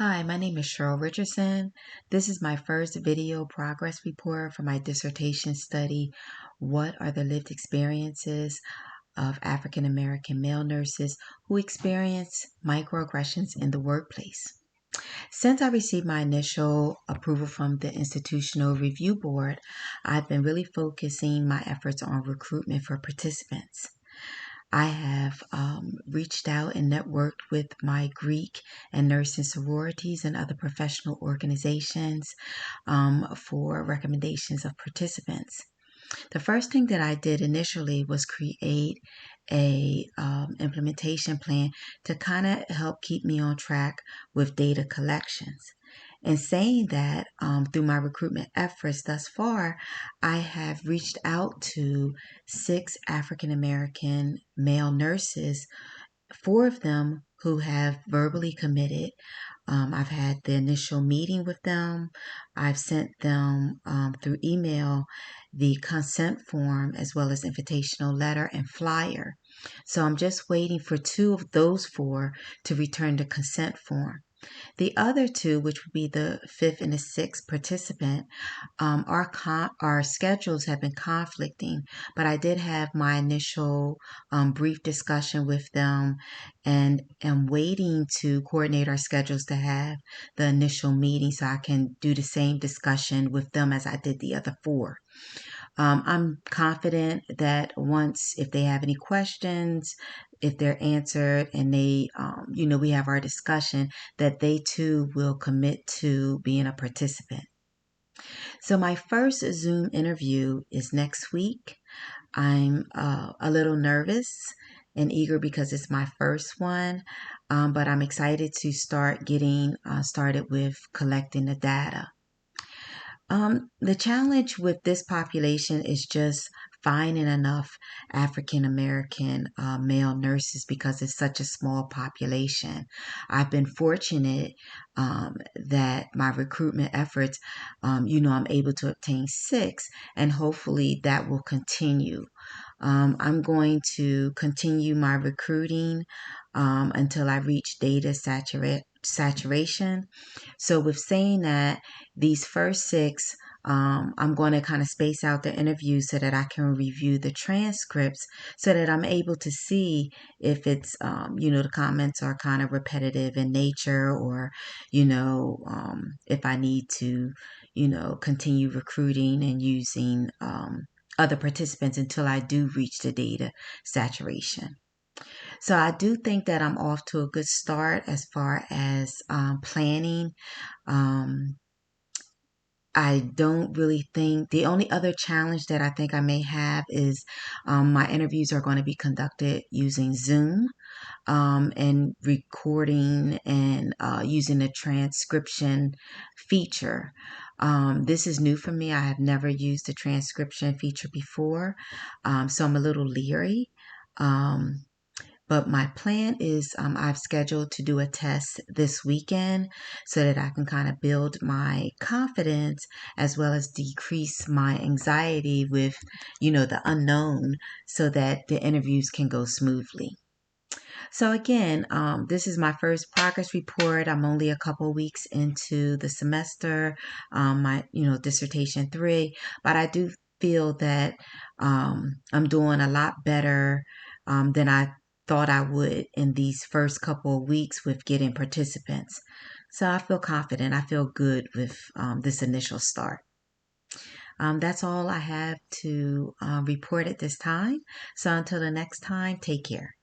Hi, my name is Cheryl Richardson. This is my first video progress report for my dissertation study. What are the lived experiences of African American male nurses who experience microaggressions in the workplace? Since I received my initial approval from the Institutional Review Board, I've been really focusing my efforts on recruitment for participants. I have reached out and networked with my Greek and nursing sororities and other professional organizations for recommendations of participants. The first thing that I did initially was create a implementation plan to kind of help keep me on track with data collections. In saying that, through my recruitment efforts thus far, I have reached out to 6 African American male nurses, 4 of them who have verbally committed. I've had the initial meeting with them. I've sent them through email the consent form as well as invitational letter and flyer. So I'm just waiting for 2 of those 4 to return the consent form. The other 2, which would be the 5th and the 6th participant, our schedules have been conflicting, but I did have my initial brief discussion with them and am waiting to coordinate our schedules to have the initial meeting so I can do the same discussion with them as I did the other 4. I'm confident that if they have any questions, if they're answered and we have our discussion, that they too will commit to being a participant. So my first Zoom interview is next week. I'm a little nervous and eager because it's my first one, but I'm excited to start getting started with collecting the data. The challenge with this population is just finding enough African American male nurses because it's such a small population. I've been fortunate that my recruitment efforts, I'm able to obtain 6, and hopefully that will continue. I'm going to continue my recruiting until I reach data saturation. So with saying that, these first 6, I'm going to kind of space out the interviews so that I can review the transcripts so that I'm able to see if it's, the comments are kind of repetitive in nature or, if I need to, continue recruiting and using other participants until I do reach the data saturation. So I do think that I'm off to a good start as far as planning. I don't really think the only other challenge that I think I may have is my interviews are going to be conducted using Zoom and recording and using the transcription feature. This is new for me. I have never used the transcription feature before, so I'm a little leery. But my plan is I've scheduled to do a test this weekend so that I can kind of build my confidence as well as decrease my anxiety with, the unknown so that the interviews can go smoothly. So again, this is my first progress report. I'm only a couple weeks into the semester, my, dissertation 3, but I do feel that I'm doing a lot better than I thought I would in these first couple of weeks with getting participants. So I feel confident. I feel good with this initial start. That's all I have to report at this time. So until the next time, take care.